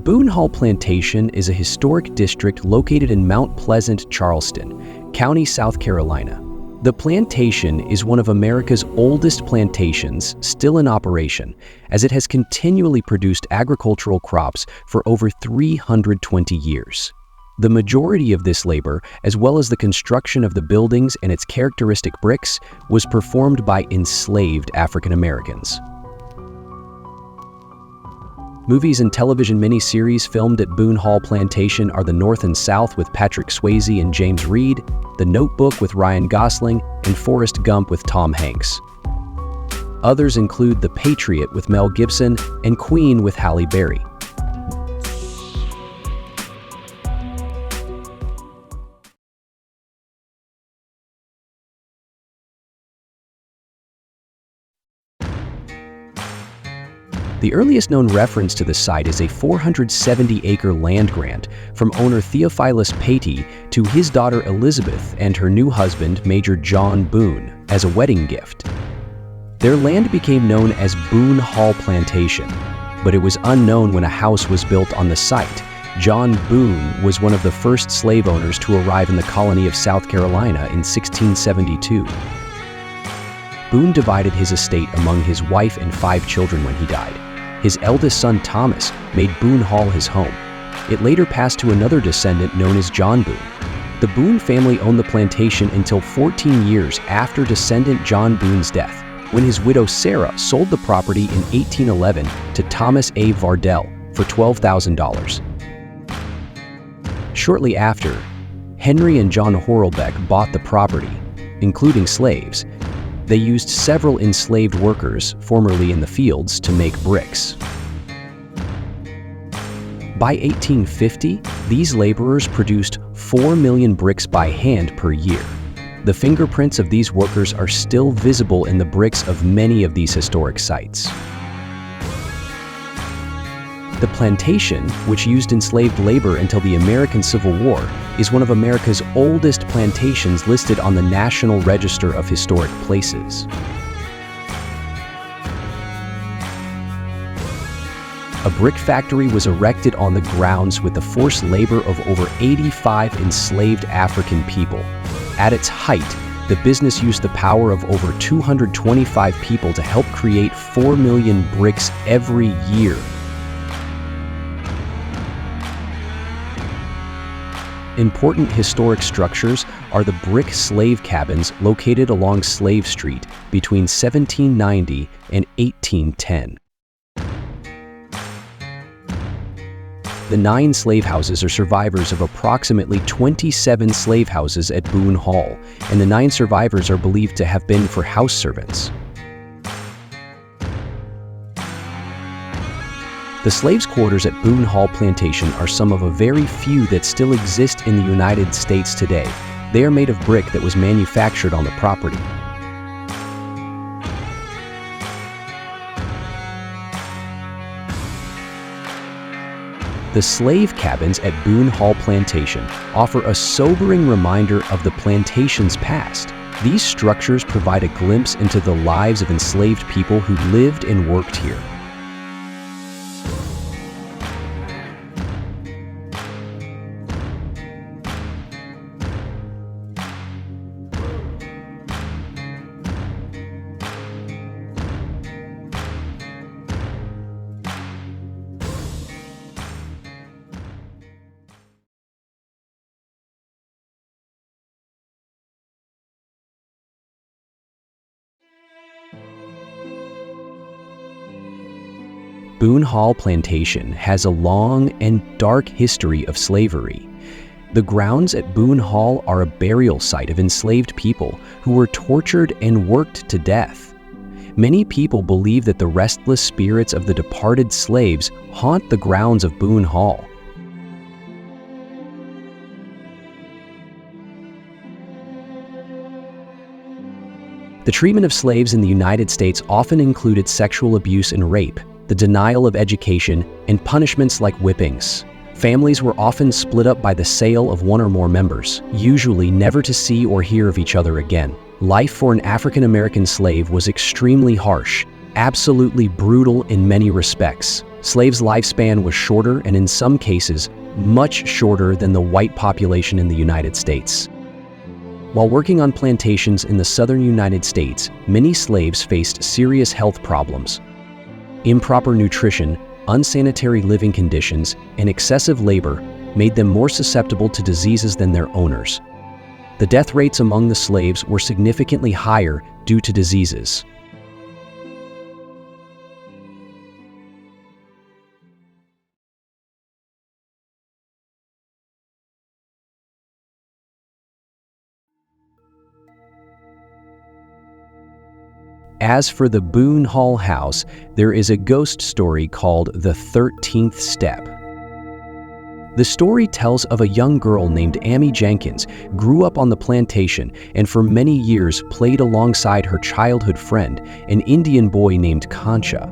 Boone Hall Plantation is a historic district located in Mount Pleasant, Charleston, County, South Carolina. The plantation is one of America's oldest plantations still in operation, as it has continually produced agricultural crops for over 320 years. The majority of this labor, as well as the construction of the buildings and its characteristic bricks, was performed by enslaved African Americans. Movies and television miniseries filmed at Boone Hall Plantation are The North and South with Patrick Swayze and James Reed, The Notebook with Ryan Gosling, and Forrest Gump with Tom Hanks. Others include The Patriot with Mel Gibson and Queen with Halle Berry. The earliest known reference to the site is a 470-acre land grant from owner Theophilus Patey to his daughter Elizabeth and her new husband, Major John Boone, as a wedding gift. Their land became known as Boone Hall Plantation, but it was unknown when a house was built on the site. John Boone was one of the first slave owners to arrive in the colony of South Carolina in 1672. Boone divided his estate among his wife and 5 children when he died. His eldest son, Thomas, made Boone Hall his home. It later passed to another descendant known as John Boone. The Boone family owned the plantation until 14 years after descendant John Boone's death, when his widow Sarah sold the property in 1811 to Thomas A. Vardell for $12,000. Shortly after, Henry and John Horlbeck bought the property, including slaves. They used several enslaved workers, formerly in the fields, to make bricks. By 1850, these laborers produced 4 million bricks by hand per year. The fingerprints of these workers are still visible in the bricks of many of these historic sites. The plantation, which used enslaved labor until the American Civil War, is one of America's oldest plantations listed on the National Register of Historic Places. A brick factory was erected on the grounds with the forced labor of over 85 enslaved African people. At its height, the business used the power of over 225 people to help create 4 million bricks every year. Important historic structures are the brick slave cabins located along Slave Street between 1790 and 1810. The 9 slave houses are survivors of approximately 27 slave houses at Boone Hall, and the 9 survivors are believed to have been for house servants. The slaves' quarters at Boone Hall Plantation are some of a very few that still exist in the United States today. They are made of brick that was manufactured on the property. The slave cabins at Boone Hall Plantation offer a sobering reminder of the plantation's past. These structures provide a glimpse into the lives of enslaved people who lived and worked here. Boone Hall Plantation has a long and dark history of slavery. The grounds at Boone Hall are a burial site of enslaved people who were tortured and worked to death. Many people believe that the restless spirits of the departed slaves haunt the grounds of Boone Hall. The treatment of slaves in the United States often included sexual abuse and rape, the denial of education, and punishments like whippings. Families were often split up by the sale of one or more members, usually never to see or hear of each other again. Life for an African American slave was extremely harsh, absolutely brutal in many respects. Slaves' lifespan was shorter and in some cases, much shorter than the white population in the United States. While working on plantations in the southern United States, many slaves faced serious health problems. Improper nutrition, unsanitary living conditions, and excessive labor made them more susceptible to diseases than their owners. The death rates among the slaves were significantly higher due to diseases. As for the Boone Hall house, there is a ghost story called the 13th Step. The story tells of a young girl named Amy Jenkins, grew up on the plantation and for many years played alongside her childhood friend, an Indian boy named Concha.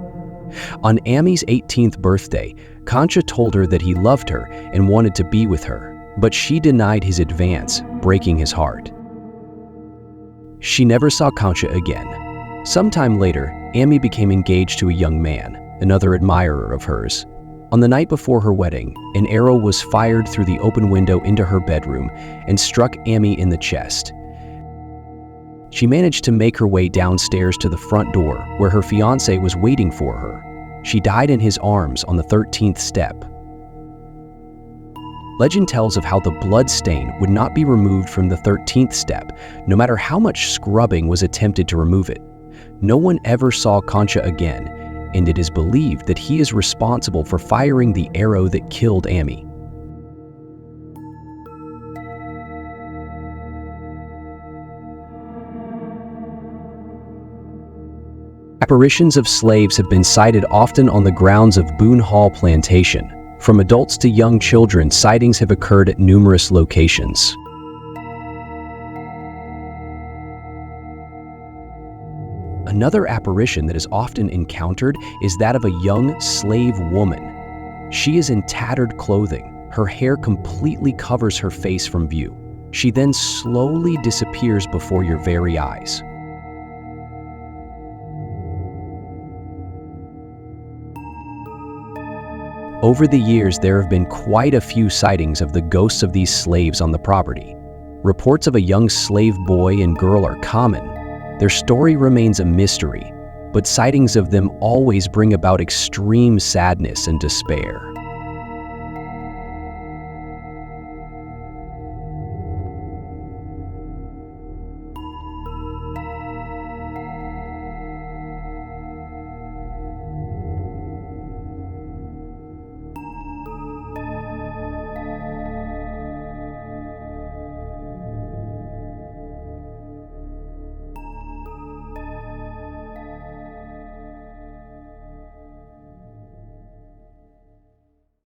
On Amy's 18th birthday, Concha told her that he loved her and wanted to be with her, but she denied his advance, breaking his heart. She never saw Concha again. Sometime later, Amy became engaged to a young man, another admirer of hers. On the night before her wedding, an arrow was fired through the open window into her bedroom and struck Amy in the chest. She managed to make her way downstairs to the front door, where her fiancé was waiting for her. She died in his arms on the 13th step. Legend tells of how the blood stain would not be removed from the 13th step, no matter how much scrubbing was attempted to remove it. No one ever saw Concha again, and it is believed that he is responsible for firing the arrow that killed Amy. Apparitions of slaves have been sighted often on the grounds of Boone Hall Plantation. From adults to young children, sightings have occurred at numerous locations. Another apparition that is often encountered is that of a young slave woman. She is in tattered clothing. Her hair completely covers her face from view. She then slowly disappears before your very eyes. Over the years, there have been quite a few sightings of the ghosts of these slaves on the property. Reports of a young slave boy and girl are common. Their story remains a mystery, but sightings of them always bring about extreme sadness and despair.